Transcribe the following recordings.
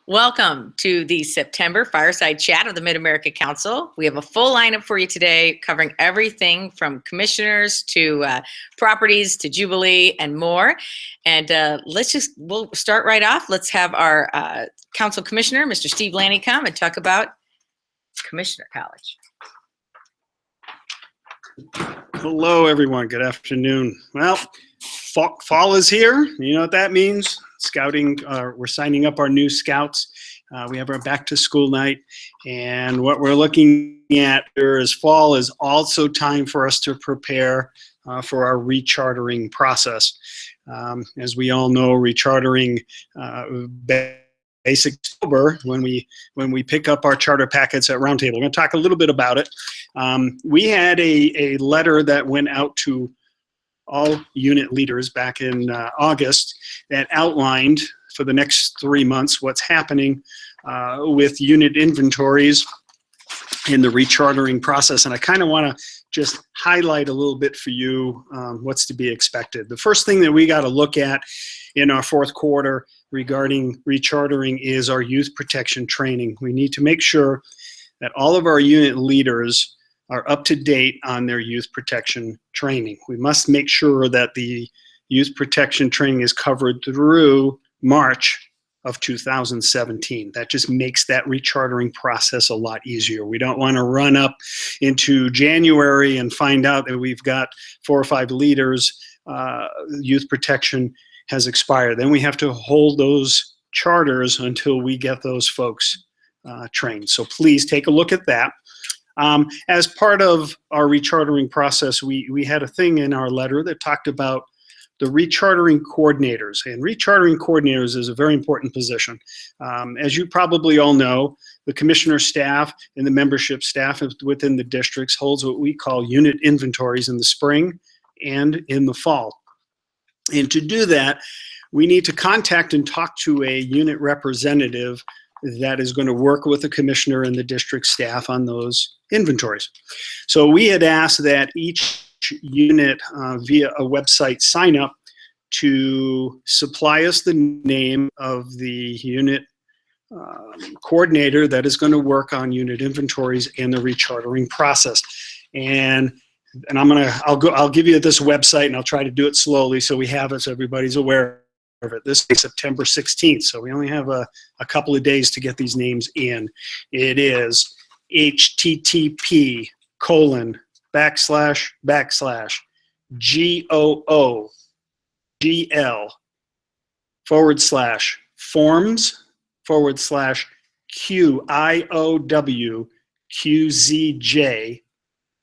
Welcome to the September Fireside Chat of the Mid-America Council. We have a full lineup for you today, covering everything from commissioners to properties to Jubilee and more. And we'll start right off. Let's have our council commissioner, Mr. Steve Lanny, come and talk about Commissioner College. Hello, everyone. Good afternoon. Well, fall is here. You know what that means? Scouting, we're signing up our new scouts. We have our back to school night, and what we're looking at here is fall is also time for us to prepare for our rechartering process. As we all know, rechartering basic October when we pick up our charter packets at Roundtable. We're going to talk a little bit about it. We had a letter that went out to all unit leaders back in August that outlined for the next 3 months what's happening with unit inventories in the rechartering process. And I kind of want to just highlight a little bit for you what's to be expected. The first thing that we got to look at in our fourth quarter regarding rechartering is our youth protection training. We need to make sure that all of our unit leaders are up to date on their youth protection training. We must make sure that the youth protection training is covered through March of 2017. That just makes that rechartering process a lot easier. We don't want to run up into January and find out that we've got 4 or 5 leaders, youth protection has expired. Then we have to hold those charters until we get those folks trained. So please take a look at that. As part of our rechartering process, we had a thing in our letter that talked about the rechartering coordinators. And rechartering coordinators is a very important position. As you probably all know, the commissioner staff and the membership staff within the districts holds what we call unit inventories in the spring and in the fall. And to do that, we need to contact and talk to a unit representative that is going to work with the commissioner and the district staff on those inventories. So we had asked that each unit via a website sign up to supply us the name of the unit coordinator that is going to work on unit inventories in the rechartering process. And I'll give you this website, and I'll try to do it slowly so we have it so everybody's aware of it. This is September 16th, so we only have a couple of days to get these names in. It is http://GOO/forms/QIOWQZJ,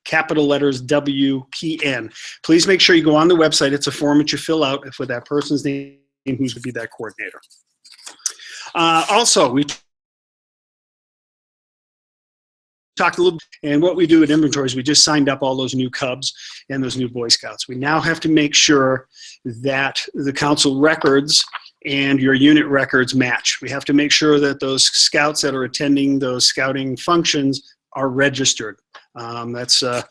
capital letters WPN. Please make sure you go on the website. It's a form that you fill out for that person's name who's to be that coordinator. Also, we talked a little bit, and what we do at inventories, we just signed up all those new Cubs and those new Boy Scouts. We now have to make sure that the council records and your unit records match. We have to make sure that those scouts that are attending those scouting functions are registered. So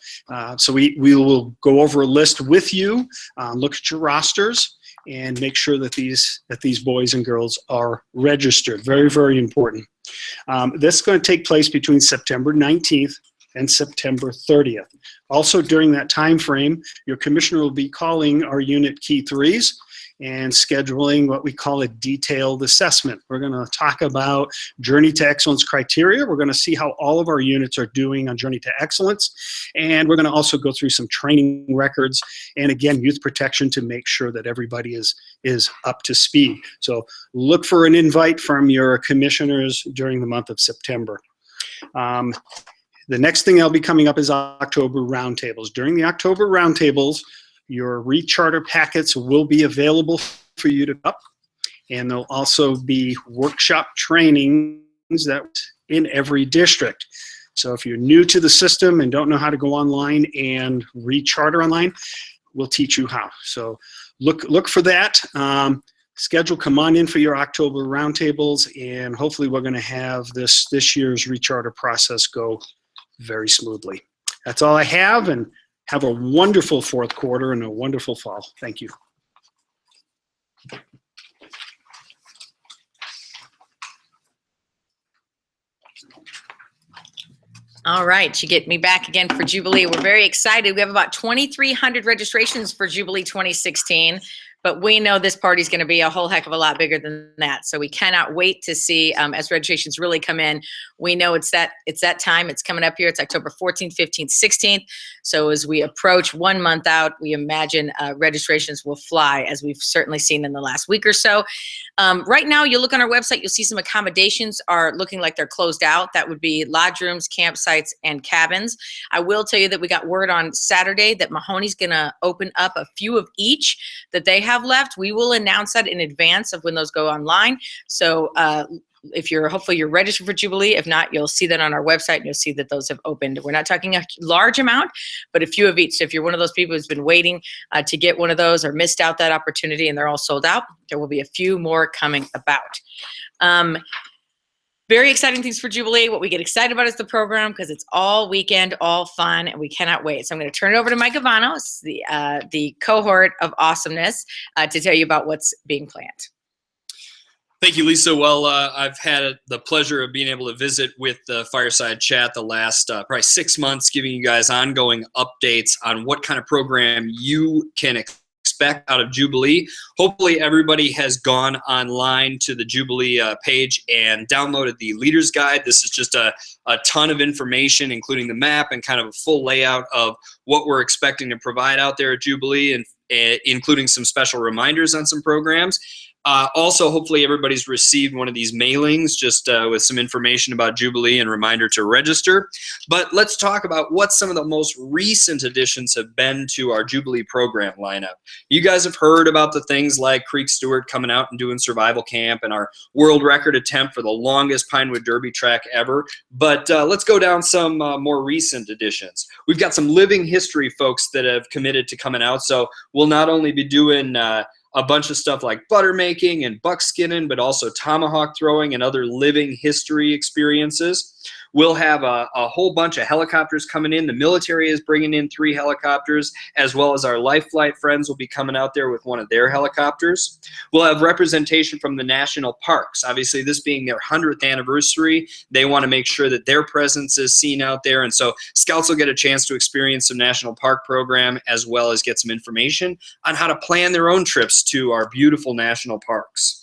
we will go over a list with you, look at your rosters, and make sure that these boys and girls are registered. Very, very important. This is going to take place between September 19th and September 30th. Also during that time frame, your commissioner will be calling our unit key threes and scheduling what we call a detailed assessment. We're going to talk about Journey to Excellence criteria. We're going to see how all of our units are doing on Journey to Excellence. And we're going to also go through some training records and, again, youth protection to make sure that everybody is up to speed. So look for an invite from your commissioners during the month of September. The next thing that'll be coming up is October roundtables. During the October roundtables, your recharter packets will be available for you to up, and there'll also be workshop trainings that in every district. So if you're new to the system and don't know how to go online and recharter online, we'll teach you how. So look for that. Schedule, come on in for your October roundtables, and hopefully we're going to have this year's recharter process go very smoothly. That's all I have, and have a wonderful fourth quarter and a wonderful fall. Thank you. All right, you get me back again for Jubilee. We're very excited. We have about 2,300 registrations for Jubilee 2016, but we know this party is going to be a whole heck of a lot bigger than that. So we cannot wait to see as registrations really come in. We know it's that time. It's coming up here. It's October 14th, 15th, 16th. So as we approach 1 month out, we imagine registrations will fly, as we've certainly seen in the last week or so. Right now, you look on our website, you'll see some accommodations are looking like they're closed out. That would be lodge rooms, campsites, and cabins. I will tell you that we got word on Saturday that Mahoney's going to open up a few of each that they have left. We will announce that in advance of when those go online. So hopefully you're registered for Jubilee. If not, you'll see that on our website and you'll see that those have opened. We're not talking a large amount, but a few of each. So if you're one of those people who's been waiting to get one of those or missed out that opportunity and they're all sold out, there will be a few more coming about. Very exciting things for Jubilee. What we get excited about is the program because it's all weekend, all fun, and we cannot wait. So I'm going to turn it over to Mike Evano, the cohort of awesomeness, to tell you about what's being planned. Thank you, Lisa. Well, I've had the pleasure of being able to visit with the Fireside Chat the last probably 6 months, giving you guys ongoing updates on what kind of program you can expect out of Jubilee. Hopefully everybody has gone online to the Jubilee page and downloaded the Leader's Guide. This is just a ton of information, including the map and kind of a full layout of what we're expecting to provide out there at Jubilee, and including some special reminders on some programs. Also, hopefully everybody's received one of these mailings just with some information about Jubilee and reminder to register. But let's talk about what some of the most recent additions have been to our Jubilee program lineup. You guys have heard about the things like Creek Stewart coming out and doing survival camp and our world record attempt for the longest Pinewood Derby track ever. But let's go down some more recent additions. We've got some living history folks that have committed to coming out. So we'll not only be doing a bunch of stuff like butter making and buckskinning, but also tomahawk throwing and other living history experiences. We'll have a whole bunch of helicopters coming in. The military is bringing in 3 helicopters, as well as our Life Flight friends will be coming out there with one of their helicopters. We'll have representation from the national parks. Obviously, this being their 100th anniversary, they want to make sure that their presence is seen out there. And so Scouts will get a chance to experience some national park program, as well as get some information on how to plan their own trips to our beautiful national parks.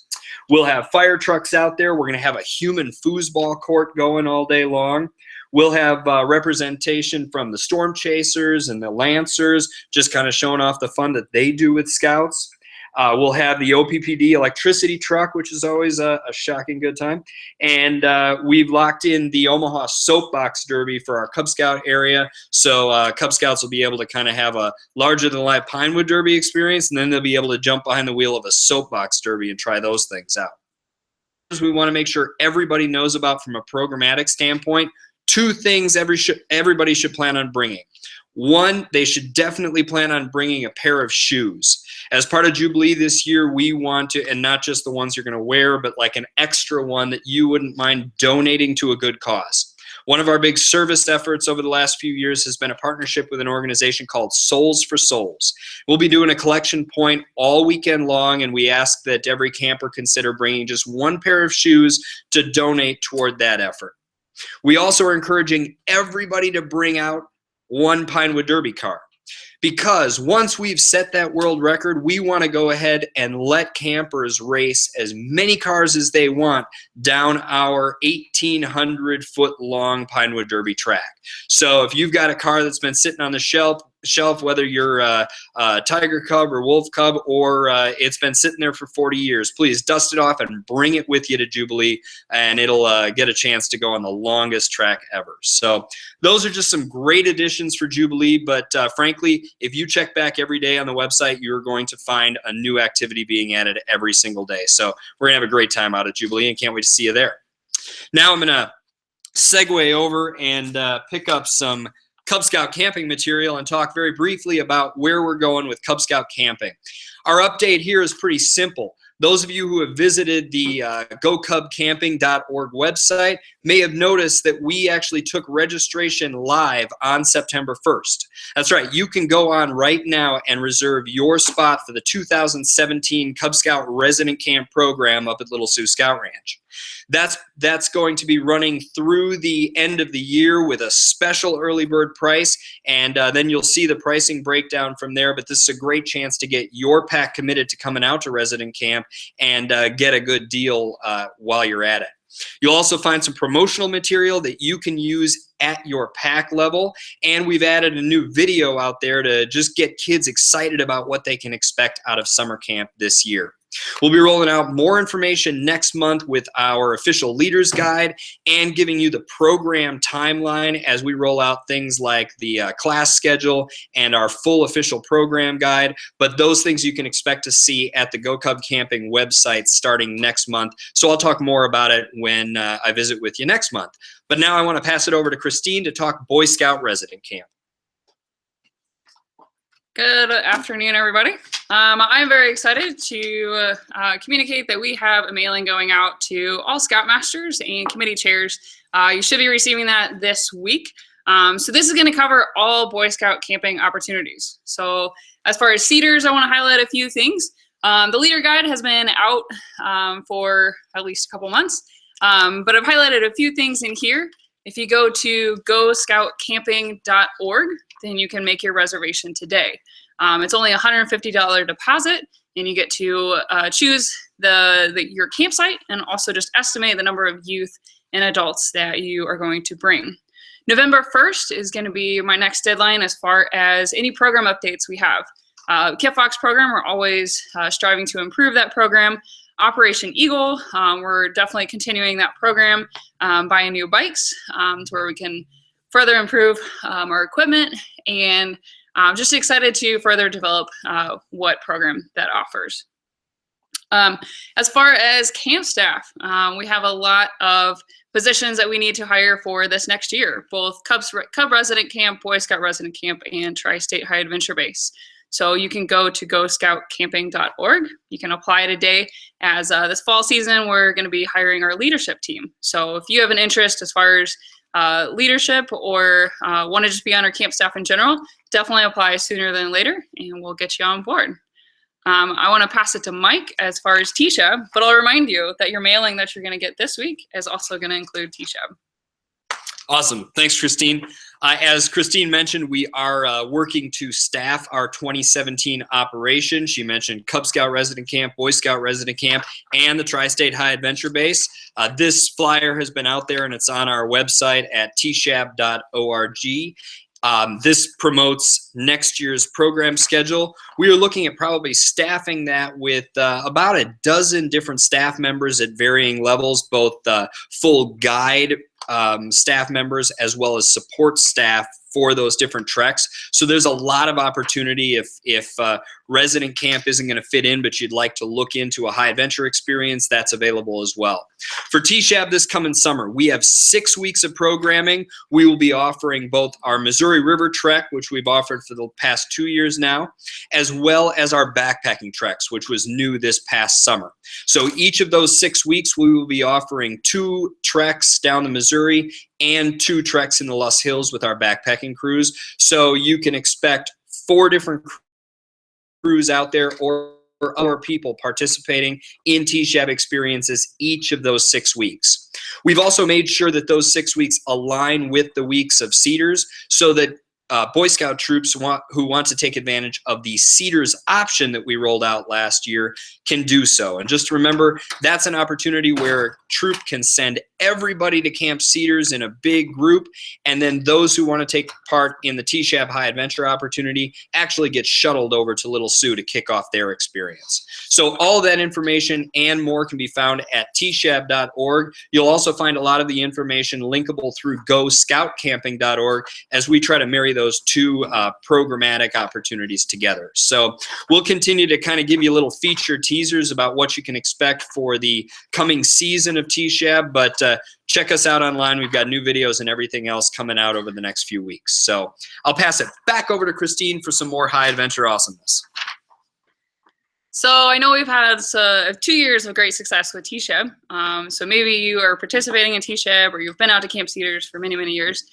We'll have fire trucks out there. We're going to have a human foosball court going all day long. We'll have representation from the Storm Chasers and the Lancers, just kind of showing off the fun that they do with Scouts. We'll have the OPPD electricity truck, which is always a shocking good time. And we've locked in the Omaha Soapbox Derby for our Cub Scout area. So Cub Scouts will be able to kind of have a larger-than-life Pinewood Derby experience, and then they'll be able to jump behind the wheel of a Soapbox Derby and try those things out. We want to make sure everybody knows about from a programmatic standpoint. 2 things everybody should plan on bringing. One, they should definitely plan on bringing a pair of shoes. As part of Jubilee this year, we want to, and not just the ones you're going to wear, but like an extra one that you wouldn't mind donating to a good cause. One of our big service efforts over the last few years has been a partnership with an organization called Souls for Souls. We'll be doing a collection point all weekend long, and we ask that every camper consider bringing just 1 pair of shoes to donate toward that effort. We also are encouraging everybody to bring out 1 Pinewood Derby car, because once we've set that world record, we want to go ahead and let campers race as many cars as they want down our 1,800-foot long Pinewood Derby track. So if you've got a car that's been sitting on the shelf, whether you're a Tiger Cub or Wolf Cub, or it's been sitting there for 40 years, please dust it off and bring it with you to Jubilee, and it'll get a chance to go on the longest track ever. So those are just some great additions for Jubilee, but frankly, if you check back every day on the website, you're going to find a new activity being added every single day. So we're going to have a great time out at Jubilee, and can't wait to see you there. Now I'm going to segue over and pick up some Cub Scout camping material and talk very briefly about where we're going with Cub Scout camping. Our update here is pretty simple. Those of you who have visited the gocubcamping.org website may have noticed that we actually took registration live on September 1st. That's right, you can go on right now and reserve your spot for the 2017 Cub Scout Resident Camp program up at Little Sioux Scout Ranch. That's going to be running through the end of the year with a special early bird price, and then you'll see the pricing breakdown from there. But this is a great chance to get your pack committed to coming out to resident camp and get a good deal while you're at it. You'll also find some promotional material that you can use at your pack level, and we've added a new video out there to just get kids excited about what they can expect out of summer camp this year. We'll be rolling out more information next month with our official leaders guide and giving you the program timeline as we roll out things like the class schedule and our full official program guide. But those things you can expect to see at the Go Cub Camping website starting next month. So I'll talk more about it when I visit with you next month. But now I want to pass it over to Christine to talk Boy Scout Resident Camp. Good afternoon, everybody. I'm very excited to communicate that we have a mailing going out to all Scoutmasters and committee chairs. You should be receiving that this week. So this is going to cover all Boy Scout camping opportunities. So as far as cedars, I want to highlight a few things. The leader guide has been out for at least a couple months, but I've highlighted a few things in here. If you go to goscoutcamping.org, then you can make your reservation today. It's only a $150 deposit, and you get to choose your campsite and also just estimate the number of youth and adults that you are going to bring. November 1st is going to be my next deadline as far as any program updates we have. Kit Fox program, we're always striving to improve that program. Operation Eagle, we're definitely continuing that program, buying new bikes to where we can further improve our equipment, and just excited to further develop what program that offers. As far as camp staff, we have a lot of positions that we need to hire for this next year, both Cub Resident Camp, Boy Scout Resident Camp, and Tri-State High Adventure Base. So you can go to goscoutcamping.org. You can apply today, as this fall season, we're going to be hiring our leadership team. So if you have an interest as far as leadership or want to just be on our camp staff in general, definitely apply sooner than later, and we'll get you on board. I want to pass it to Mike as far as TSHAB, but I'll remind you that your mailing that you're going to get this week is also going to include TSHAB. Awesome. Thanks, Christine. As Christine mentioned, we are working to staff our 2017 operation. She mentioned Cub Scout Resident Camp, Boy Scout Resident Camp, and the Tri-State High Adventure Base. This flyer has been out there, and it's on our website at tshab.org. This promotes next year's program schedule. We are looking at probably staffing that with about a dozen different staff members at varying levels, both full guide staff members as well as support staff for those different treks. So there's a lot of opportunity if resident camp isn't going to fit in, but you'd like to look into a high adventure experience, that's available as well. For TSHAB this coming summer, we have 6 weeks of programming. We will be offering both our Missouri River Trek, which we've offered for the past 2 years now, as well as our backpacking treks, which was new this past summer. So each of those 6 weeks, we will be offering 2 treks down the Missouri and 2 treks in the Loess Hills with our backpacking crews. So you can expect 4 different crews out there or other people participating in TSHAB experiences each of those 6 weeks. We've also made sure that those 6 weeks align with the weeks of Cedars so that Boy Scout troops who want to take advantage of the Cedars option that we rolled out last year can do so. And just remember, that's an opportunity where a troop can send everybody to Camp Cedars in a big group, and then those who want to take part in the TSHAB High Adventure opportunity actually get shuttled over to Little Sioux to kick off their experience. So all that information and more can be found at tshab.org. You'll also find a lot of the information linkable through goscoutcamping.org as we try to marry those 2 programmatic opportunities together. So we'll continue to kind of give you little feature teasers about what you can expect for the coming season of TSHAB, but check us out online. We've got new videos and everything else coming out over the next few weeks. So I'll pass it back over to Christine for some more high adventure awesomeness. So I know we've had 2 years of great success with TSHEB. So maybe you are participating in TSHEB or you've been out to Camp Cedars for many, many years.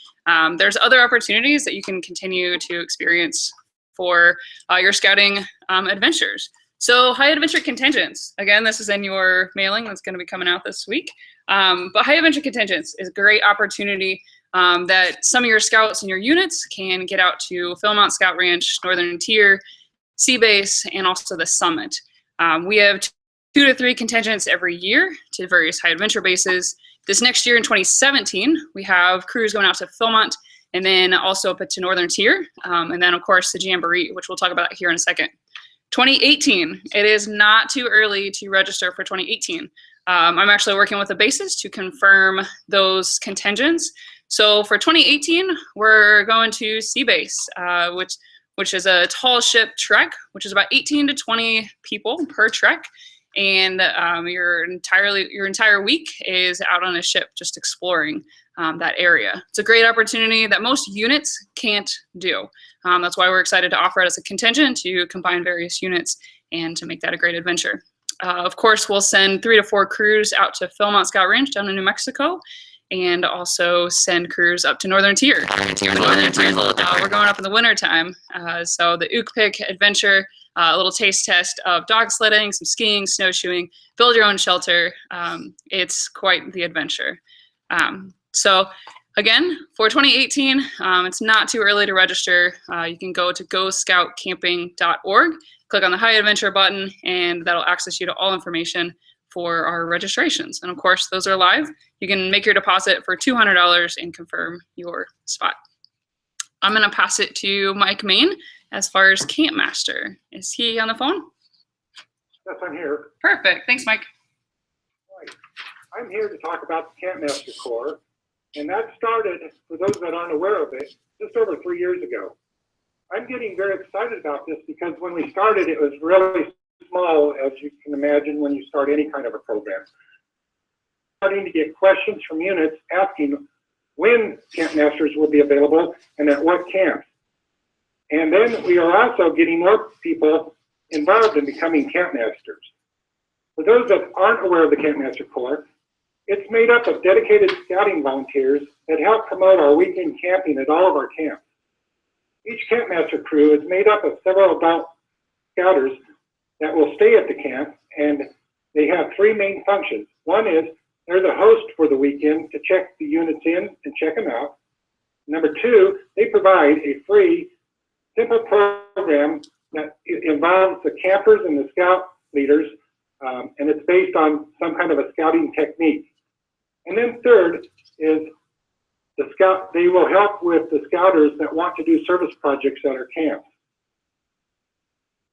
There's other opportunities that you can continue to experience for your scouting adventures. So high adventure contingents, again, this is in your mailing that's going to be coming out this week. But high adventure contingents is a great opportunity that some of your scouts and your units can get out to Philmont Scout Ranch, Northern Tier, Sea Base, and also the Summit. We have 2 to 3 contingents every year to various high adventure bases. This next year in 2017, we have crews going out to Philmont and then also up to Northern Tier, and then of course the Jamboree, which we'll talk about here in a second. 2018, it is not too early to register for 2018. I'm actually working with the bases to confirm those contingents. So for 2018, we're going to Sea Base, which is a tall ship trek, which is about 18 to 20 people per trek. And your entire week is out on a ship just exploring that area. It's a great opportunity that most units can't do. That's why we're excited to offer it as a contingent to combine various units and to make that a great adventure. Of course, we'll send 3 to 4 crews out to Philmont Scout Ranch down in New Mexico, and also send crews up to Northern Tier. We're going up in the winter time. So the Ukpik adventure, a little taste test of dog sledding, some skiing, snowshoeing, build your own shelter. It's quite the adventure. So again, for 2018, it's not too early to register. You can go to goscoutcamping.org, click on the High Adventure button, and that'll access you to all information for our registrations. And of course, those are live. You can make your deposit for $200 and confirm your spot. I'm gonna pass it to Mike Mayne as far as Campmaster. Is he on the phone? Yes, I'm here. Perfect, thanks Mike. Right. I'm here to talk about the Campmaster Corps, and that started, for those that aren't aware of it, just over 3 years ago. I'm getting very excited about this because when we started, it was really small, as you can imagine when you start any kind of a program. Starting to get questions from units asking when Campmasters will be available and at what camps. And then we are also getting more people involved in becoming Campmasters. For those that aren't aware of the Campmaster Corps, it's made up of dedicated scouting volunteers that help promote our weekend camping at all of our camps. Each Campmaster crew is made up of several adult scouters that will stay at the camp, and they have 3 main functions. One is they're the host for the weekend to check the units in and check them out. Number 2, they provide a free, simple program that involves the campers and the scout leaders, and it's based on some kind of a scouting technique. And then third is they will help with the scouters that want to do service projects at our camps.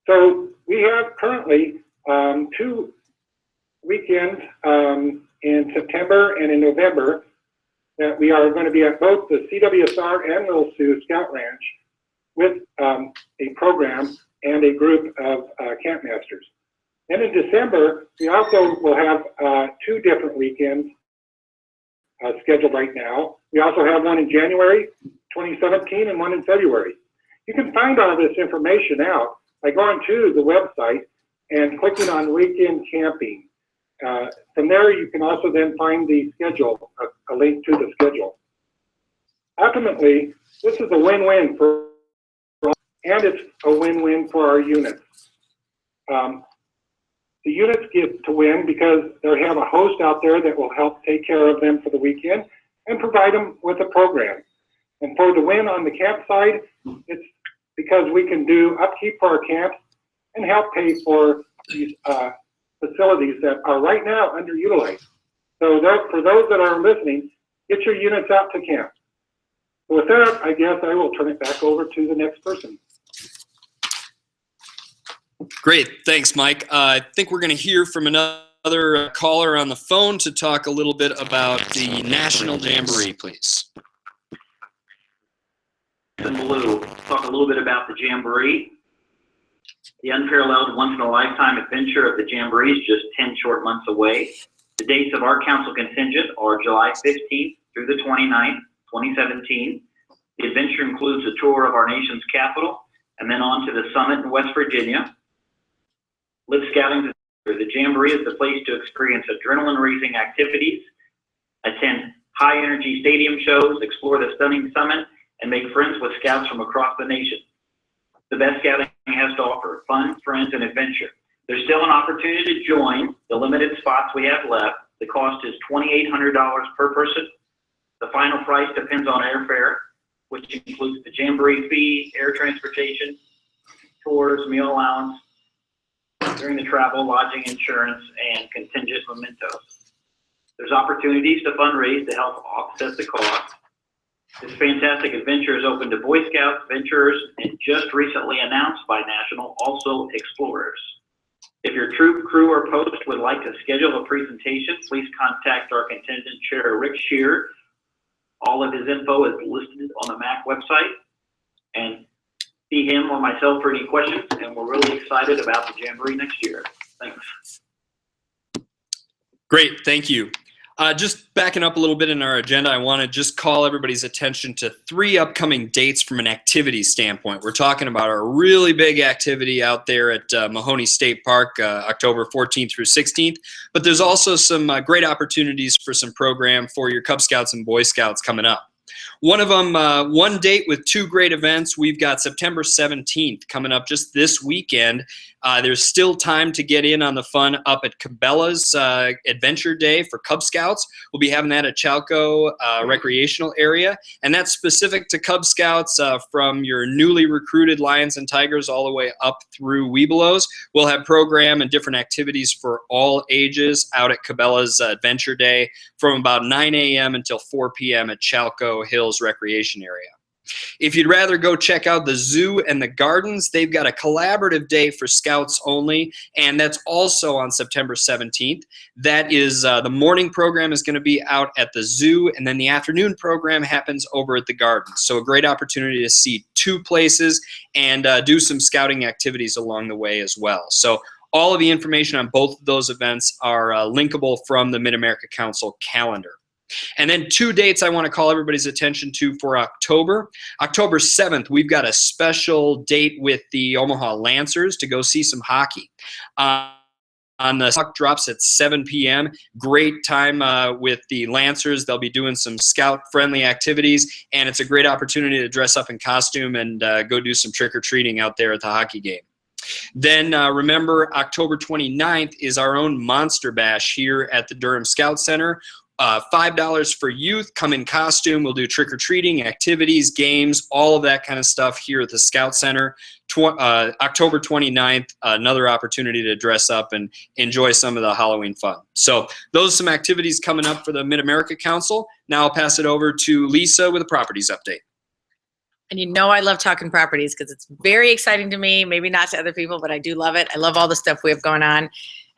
So we have currently 2 weekends in September and in November that we are going to be at both the CWSR and Little Sioux Scout Ranch with a program and a group of Campmasters. And in December, we also will have 2 different weekends scheduled right now. We also have one in January 2017 and one in February. You can find all this information out by going to the website and clicking on weekend camping. From there, you can also then find the schedule, a link to the schedule. Ultimately, this is a win-win for all, and it's a win-win for our units. The units get to win because they have a host out there that will help take care of them for the weekend and provide them with a program. And for the win on the camp side, it's because we can do upkeep for our camps and help pay for these facilities that are right now underutilized. So for those that are listening, get your units out to camp. So with that, I guess I will turn it back over to the next person. Great, thanks, Mike. I think we're going to hear from another caller on the phone to talk a little bit about the National Jamboree, please. Ballew, talk a little bit about the Jamboree. The unparalleled once-in-a-lifetime adventure of the Jamboree is just 10 short months away. The dates of our council contingent are July 15th through the 29th, 2017. The adventure includes a tour of our nation's capital and then on to the summit in West Virginia. Live scouting. The Jamboree is the place to experience adrenaline-raising activities, attend high-energy stadium shows, explore the stunning summit, and make friends with scouts from across the nation. The best scouting has to offer: fun, friends, and adventure. There's still an opportunity to join the limited spots we have left. The cost is $2,800 per person. The final price depends on airfare, which includes the Jamboree fee, air transportation, tours, meal allowance during the travel, lodging, insurance, and contingent mementos. There's opportunities to fundraise to help offset the cost. This fantastic adventure is open to Boy Scouts, venturers, and just recently announced by National, also explorers. If your troop, crew, or post would like to schedule a presentation, please contact our contingent chair, Rick Scheer. All of his info is listed on the MAC website. And see him or myself for any questions, and we're really excited about the Jamboree next year. Thanks. Great, thank you. Just backing up a little bit in our agenda, I want to just call everybody's attention to 3 upcoming dates from an activity standpoint. We're talking about a really big activity out there at Mahoney State Park, October 14th through 16th. But there's also some great opportunities for some program for your Cub Scouts and Boy Scouts coming up. One of them, one date with 2 great events. We've got September 17th coming up just this weekend. There's still time to get in on the fun up at Cabela's Adventure Day for Cub Scouts. We'll be having that at Chalco Recreational Area, and that's specific to Cub Scouts from your newly recruited Lions and Tigers all the way up through Webelos. We'll have program and different activities for all ages out at Cabela's Adventure Day from about 9 a.m. until 4 p.m. at Chalco Hills Recreation Area. If you'd rather go check out the zoo and the gardens, they've got a collaborative day for Scouts only, and that's also on September 17th. That is, the morning program is going to be out at the zoo, and then the afternoon program happens over at the gardens. So a great opportunity to see 2 places and do some scouting activities along the way as well. So all of the information on both of those events are linkable from the Mid-America Council calendar. And then 2 dates I want to call everybody's attention to for October. October 7th, we've got a special date with the Omaha Lancers to go see some hockey. On the puck drops at 7 p.m. Great time with the Lancers. They'll be doing some scout-friendly activities, and it's a great opportunity to dress up in costume and go do some trick-or-treating out there at the hockey game. Then remember, October 29th is our own Monster Bash here at the Durham Scout Center. $5 for youth. Come in costume. We'll do trick-or-treating, activities, games, all of that kind of stuff here at the Scout Center. October 29th, another opportunity to dress up and enjoy some of the Halloween fun. So those are some activities coming up for the Mid-America Council. Now I'll pass it over to Lisa with a properties update. And you know I love talking properties because it's very exciting to me, maybe not to other people, but I do love it. I love all the stuff we have going on.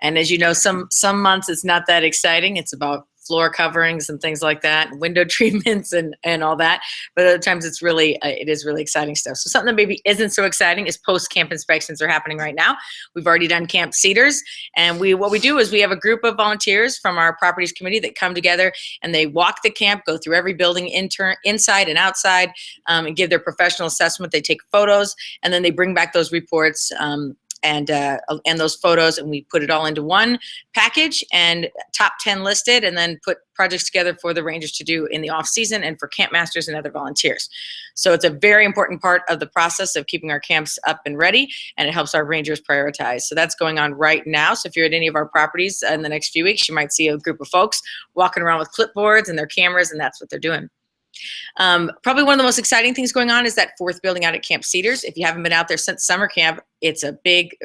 And as you know, some months it's not that exciting. It's about floor coverings and things like that, window treatments and all that. But other times it's really, it is really exciting stuff. So something that maybe isn't so exciting is post-camp inspections are happening right now. We've already done Camp Cedars. And what we do is we have a group of volunteers from our properties committee that come together and they walk the camp, go through every building inside and outside, and give their professional assessment. They take photos and then they bring back those reports and those photos, and we put it all into one package and top 10 listed, and then put projects together for the rangers to do in the off season and for campmasters and other volunteers. So it's a very important part of the process of keeping our camps up and ready, and it helps our rangers prioritize. So that's going on right now. So if you're at any of our properties in the next few weeks, you might see a group of folks walking around with clipboards and their cameras, and that's what they're doing. Probably one of the most exciting things going on is that 4th building out at Camp Cedars. If you haven't been out there since summer camp, it's a big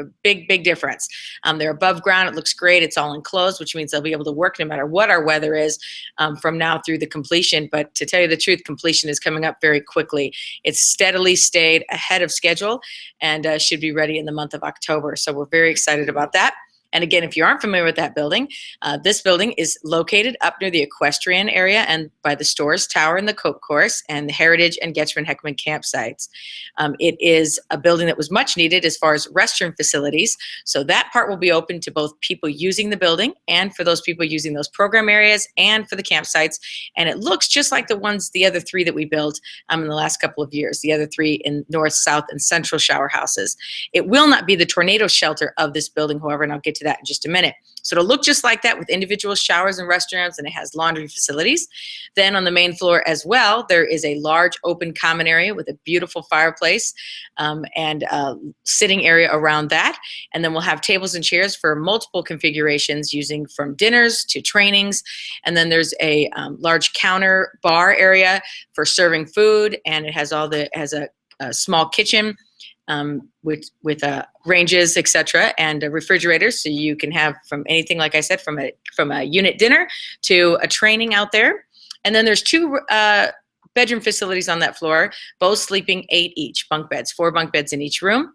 difference. They're above ground. It looks great. It's all enclosed, which means they'll be able to work no matter what our weather is from now through the completion. But to tell you the truth, completion is coming up very quickly. It's steadily stayed ahead of schedule and should be ready in the month of October. So we're very excited about that. And again, if you aren't familiar with that building, this building is located up near the equestrian area and by the Stores Tower and the Coke Course and the Heritage and Getchman Heckman campsites. It is a building that was much needed as far as restroom facilities. So that part will be open to both people using the building and for those people using those program areas and for the campsites. And it looks just like the other three that we built in the last couple of years, the other three in north, south, and central shower houses. It will not be the tornado shelter of this building, however, and I'll get to that in just a minute. So it'll look just like that with individual showers and restrooms, and it has laundry facilities. Then on the main floor as well, there is a large open common area with a beautiful fireplace and a sitting area around that. And then we'll have tables and chairs for multiple configurations using from dinners to trainings. And then there's a large counter bar area for serving food, and it has a small kitchen with ranges, etc., and refrigerators, so you can have from anything, like I said, from a unit dinner to a training out there. And then there's two bedroom facilities on that floor, both sleeping 8 each, bunk beds, 4 bunk beds in each room.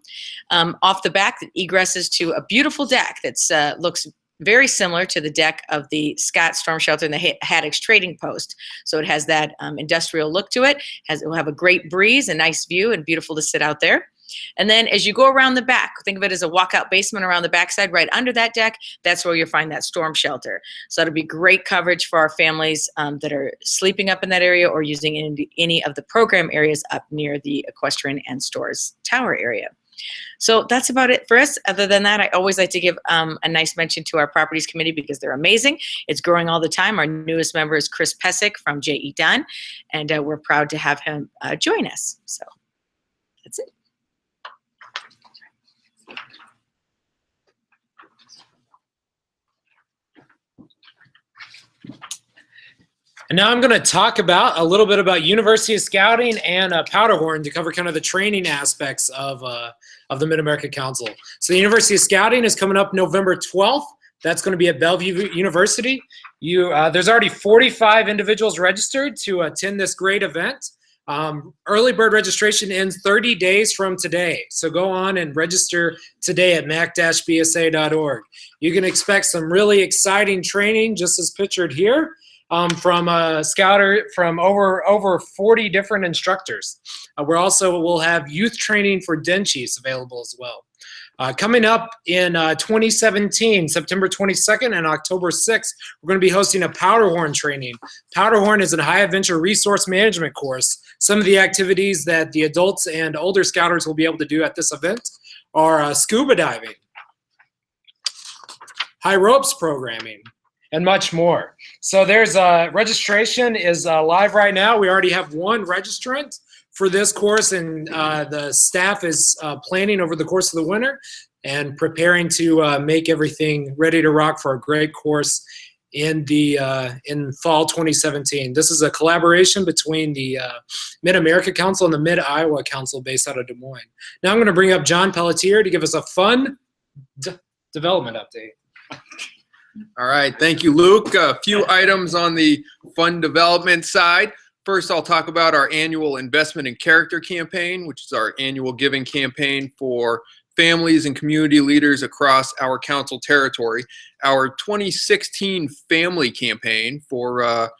Off the back, the egresses to a beautiful deck that's looks very similar to the deck of the Scott Storm Shelter and the Haddock's Trading Post. So it has that industrial look to it. It will have a great breeze, a nice view, and beautiful to sit out there. And then as you go around the back, think of it as a walkout basement around the backside, right under that deck, that's where you'll find that storm shelter. So that'll be great coverage for our families that are sleeping up in that area or using any of the program areas up near the Equestrian and Stores Tower area. So that's about it for us. Other than that, I always like to give a nice mention to our properties committee because they're amazing. It's growing all the time. Our newest member is Chris Pesic from J.E. Dunn, and we're proud to have him join us. So that's it. And now I'm going to talk about a little bit about University of Scouting and Powderhorn to cover kind of the training aspects of the Mid-America Council. So the University of Scouting is coming up November 12th. That's going to be at Bellevue University. There's already 45 individuals registered to attend this great event. Early bird registration ends 30 days from today. So go on and register today at mac-bsa.org. You can expect some really exciting training, just as pictured here. From a scouter from over 40 different instructors. We'll have youth training for den chiefs available as well. Coming up in 2017, September 22nd and October 6th, we're going to be hosting a Powderhorn training. Powderhorn is a high adventure resource management course. Some of the activities that the adults and older scouters will be able to do at this event are scuba diving, high ropes programming, and much more. So there's registration is live right now. We already have one registrant for this course, and the staff is planning over the course of the winter and preparing to make everything ready to rock for a great course in fall 2017. This is a collaboration between the Mid-America Council and the Mid-Iowa Council based out of Des Moines. Now I'm going to bring up John Pelletier to give us a fun development update. All right, thank you, Luke. A few items on the fund development side. First, I'll talk about our annual Investment in Character campaign, which is our annual giving campaign for families and community leaders across our council territory. Our 2016 family campaign for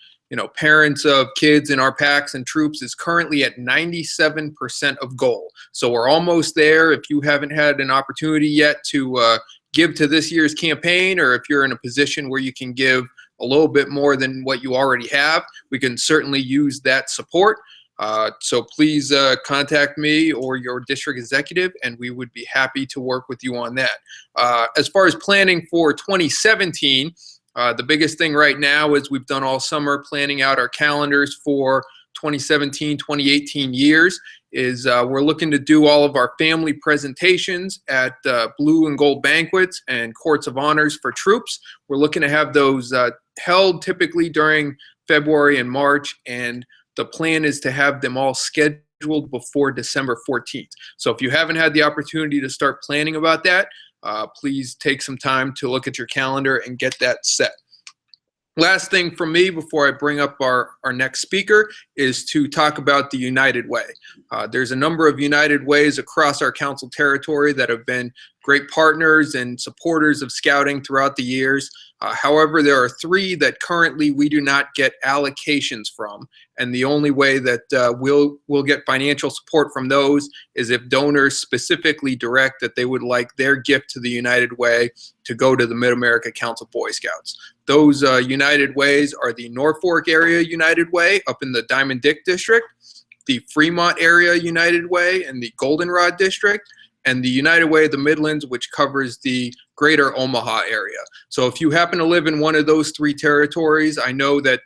parents of kids in our packs and troops is currently at 97% of goal. So we're almost there. If you haven't had an opportunity yet to give to this year's campaign, or if you're in a position where you can give a little bit more than what you already have, we can certainly use that support. So please contact me or your district executive, and we would be happy to work with you on that. As far as planning for 2017, the biggest thing right now is we've done all summer planning out our calendars for 2017, 2018 years. We're looking to do all of our family presentations at Blue and Gold Banquets and Courts of Honors for troops. We're looking to have those held typically during February and March, and the plan is to have them all scheduled before December 14th. So if you haven't had the opportunity to start planning about that, please take some time to look at your calendar and get that set. Last thing from me before I bring up our next speaker is to talk about the United Way. There's a number of United Ways across our council territory that have been great partners and supporters of scouting throughout the years. However, there are 3 that currently we do not get allocations from, and the only way that we'll get financial support from those is if donors specifically direct that they would like their gift to the United Way to go to the Mid-America Council Boy Scouts. Those United Ways are the Norfolk Area United Way up in the Diamond Dick District, the Fremont Area United Way in the Goldenrod District, and the United Way of the Midlands, which covers the greater Omaha area. So if you happen to live in one of those 3 territories, I know that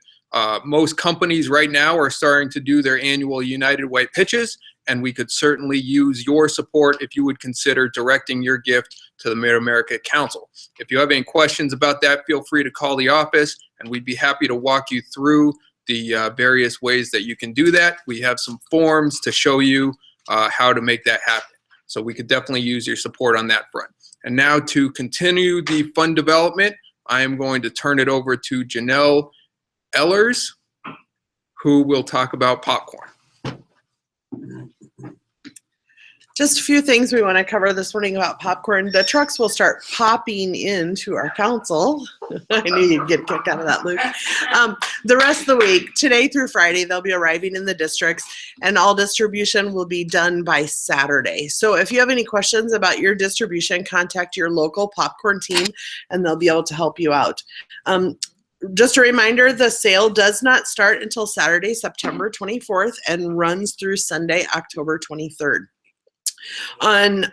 most companies right now are starting to do their annual United Way pitches, and we could certainly use your support if you would consider directing your gift to the Mid-America Council. If you have any questions about that, feel free to call the office, and we'd be happy to walk you through the various ways that you can do that. We have some forms to show you how to make that happen. So we could definitely use your support on that front. And now to continue the fund development, I am going to turn it over to Janelle Ellers, who will talk about popcorn. Just a few things we want to cover this morning about popcorn. The trucks will start popping into our council. I knew you'd get a kick out of that, Luke. The rest of the week, today through Friday, they'll be arriving in the districts, and all distribution will be done by Saturday. So if you have any questions about your distribution, contact your local popcorn team, and they'll be able to help you out. Just a reminder, the sale does not start until Saturday, September 24th, and runs through Sunday, October 23rd. On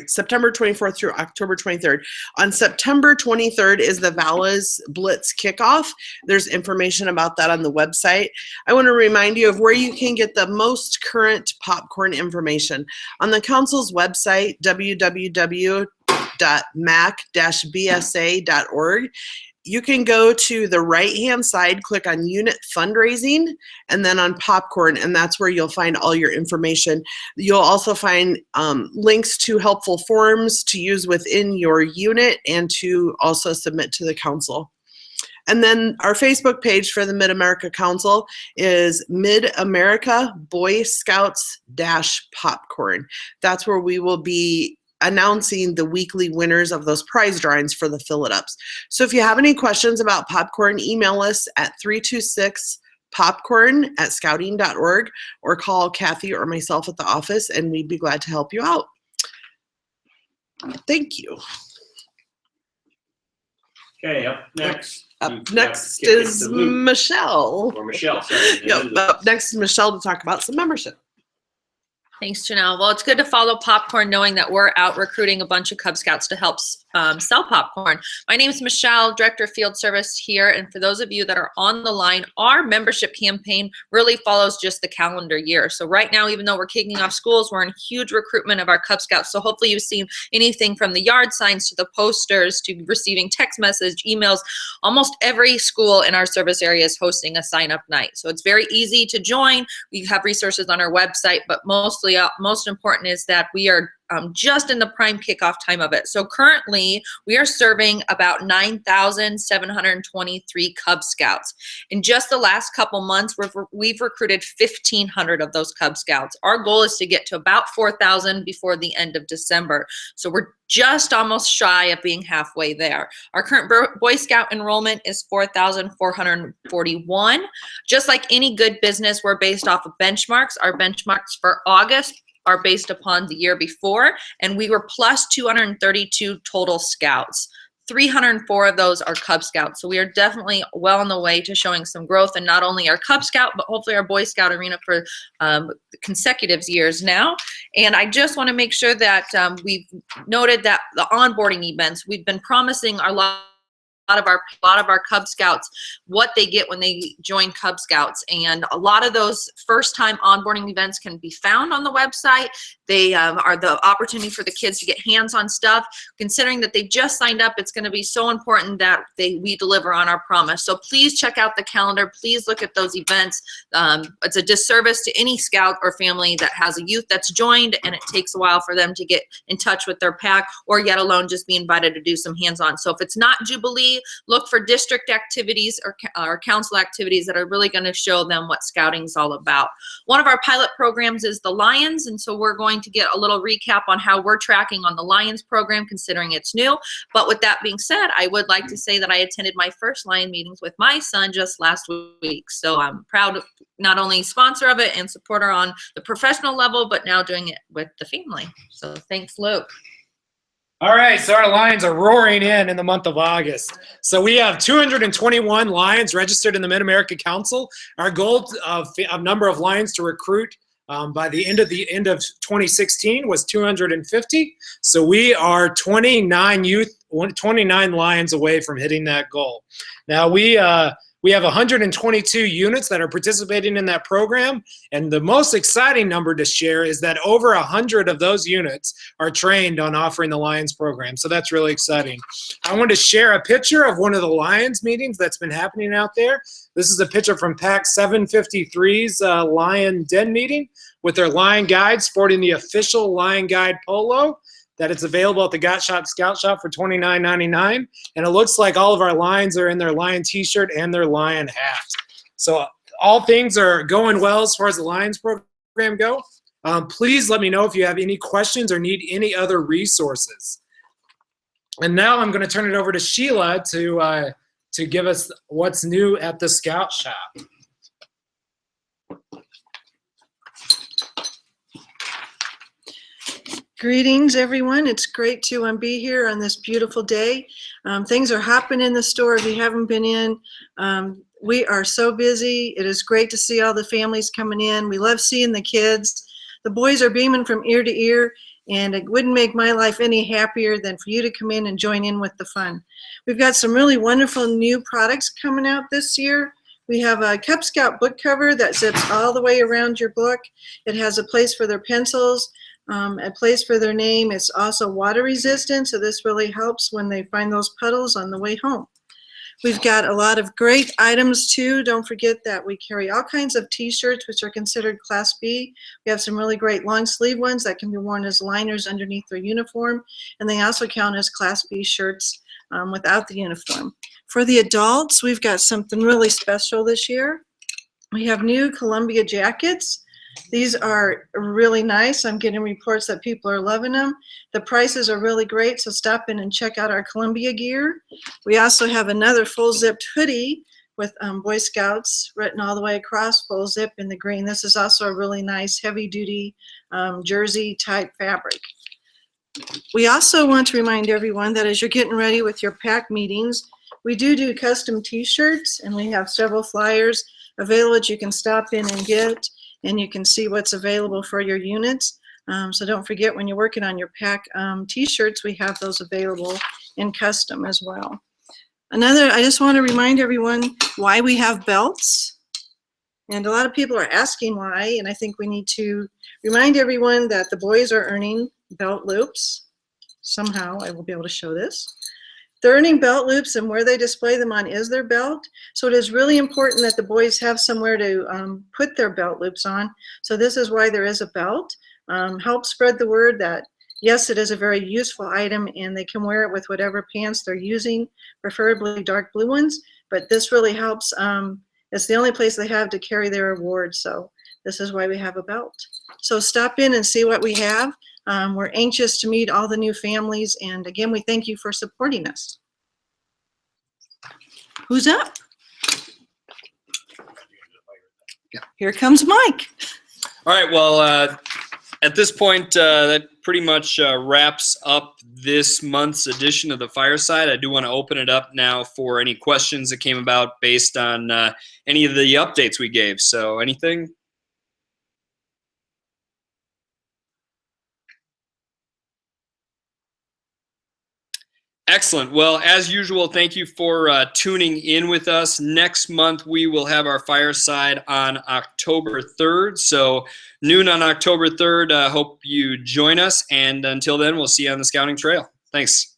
September 24th through October 23rd. On September 23rd is the Valle's Blitz kickoff. There's information about that on the website. I want to remind you of where you can get the most current popcorn information. On the council's website, www.mac-bsa.org. You can go to the right-hand side, click on Unit Fundraising, and then on Popcorn, and that's where you'll find all your information. You'll also find links to helpful forms to use within your unit and to also submit to the council. And then our Facebook page for the Mid-America Council is Mid-America Boy Scouts-Popcorn. That's where we will be announcing the weekly winners of those prize drawings for the fill-it-ups. So if you have any questions about popcorn, email us at 326popcorn@scouting.org or call Kathy or myself at the office, and we'd be glad to help you out. Thank you. Okay, up next. Up next is Michelle. Or Michelle, sorry. Yep, up next is Michelle to talk about some membership. Thanks, Janelle. Well, it's good to follow popcorn knowing that we're out recruiting a bunch of Cub Scouts to help sell popcorn. My name is Michelle, Director of Field Service here. And for those of you that are on the line, our membership campaign really follows just the calendar year. So right now, even though we're kicking off schools, we're in huge recruitment of our Cub Scouts. So hopefully you've seen anything from the yard signs to the posters to receiving text message, emails. Almost every school in our service area is hosting a sign-up night. So it's very easy to join. We have resources on our website, but most important is that we are just in the prime kickoff time of it. So currently we are serving about 9,723 Cub Scouts. In just the last couple months, we've recruited 1,500 of those Cub Scouts. Our goal is to get to about 4,000 before the end of December. So we're just almost shy of being halfway there. Our current Boy Scout enrollment is 4,441. Just like any good business, we're based off of benchmarks. Our benchmarks for August are based upon the year before, and we were plus 232 total scouts. 304 of those are Cub Scouts. So we are definitely well on the way to showing some growth in not only our Cub Scout, but hopefully our Boy Scout arena for consecutive years now. And I just want to make sure that we've noted that the onboarding events, we've been promising a lot of our Cub Scouts what they get when they join Cub Scouts, and a lot of those first-time onboarding events can be found on the website. They are the opportunity for the kids to get hands-on stuff. Considering that they just signed up, it's going to be so important that we deliver on our promise. So please check out the calendar. Please look at those events. It's a disservice to any scout or family that has a youth that's joined, and it takes a while for them to get in touch with their pack, or yet alone just be invited to do some hands-on. So if it's not Jubilee community, look for district activities or council activities that are really going to show them what scouting's all about. One of our pilot programs is the Lions, and so we're going to get a little recap on how we're tracking on the Lions program, considering it's new. But with that being said, I would like to say that I attended my first Lion meetings with my son just last week. So I'm proud to not only sponsor of it and supporter on the professional level, but now doing it with the family. So thanks, Luke. All right, so our Lions are roaring in the month of August. So we have 221 Lions registered in the Mid-America Council. Our goal of number of Lions to recruit by the end of 2016 was 250. So we are 29 Lions away from hitting that goal. Now we have 122 units that are participating in that program, and the most exciting number to share is that over 100 of those units are trained on offering the Lions program, so that's really exciting. I wanted to share a picture of one of the Lions meetings that's been happening out there. This is a picture from PAC 753's Lion Den meeting with their Lion Guide sporting the official Lion Guide polo that it's available at the Got Shot Scout Shop for $29.99. And it looks like all of our Lions are in their Lion t-shirt and their Lion hat. So all things are going well as far as the Lions program go. Please let me know if you have any questions or need any other resources. And now I'm going to turn it over to Sheila to give us what's new at the Scout Shop. Greetings, everyone. It's great to be here on this beautiful day. Things are happening in the store if you haven't been in. We are so busy. It is great to see all the families coming in. We love seeing the kids. The boys are beaming from ear to ear, and it wouldn't make my life any happier than for you to come in and join in with the fun. We've got some really wonderful new products coming out this year. We have a Cub Scout book cover that zips all the way around your book. It has a place for their pencils, a place for their name. It's also water resistant, so this really helps when they find those puddles on the way home. We've got a lot of great items too. Don't forget that we carry all kinds of t-shirts which are considered Class B. We have some really great long sleeve ones that can be worn as liners underneath their uniform, and they also count as Class B shirts without the uniform. For the adults, we've got something really special this year. We have new Columbia jackets. These are really nice. I'm getting reports that people are loving them. The prices are really great, so stop in and check out our Columbia gear. We also have another full zipped hoodie with Boy Scouts written all the way across, full zip in the green. This is also a really nice heavy duty jersey type fabric. We also want to remind everyone that as you're getting ready with your PAC meetings, we do custom t-shirts, and we have several flyers available that you can stop in and get, and you can see what's available for your units. So don't forget, when you're working on your PAC t-shirts, we have those available in custom as well. I just want to remind everyone why we have belts. And a lot of people are asking why, and I think we need to remind everyone that the boys are earning belt loops. Somehow I will be able to show this. They're earning belt loops, and where they display them on is their belt. So it is really important that the boys have somewhere to put their belt loops on. So this is why there is a belt. Help spread the word that, yes, it is a very useful item, and they can wear it with whatever pants they're using, preferably dark blue ones. But this really helps. It's the only place they have to carry their awards. So this is why we have a belt. So stop in and see what we have. We're anxious to meet all the new families, and again, we thank you for supporting us. Who's up? Here comes Mike. All right, well, at this point, that pretty much wraps up this month's edition of the Fireside. I do want to open it up now for any questions that came about based on any of the updates we gave. So anything? Excellent. Well, as usual, thank you for tuning in with us. Next month, we will have our Fireside on October 3rd. So noon on October 3rd. Hope you join us. And until then, we'll see you on the Scouting Trail. Thanks.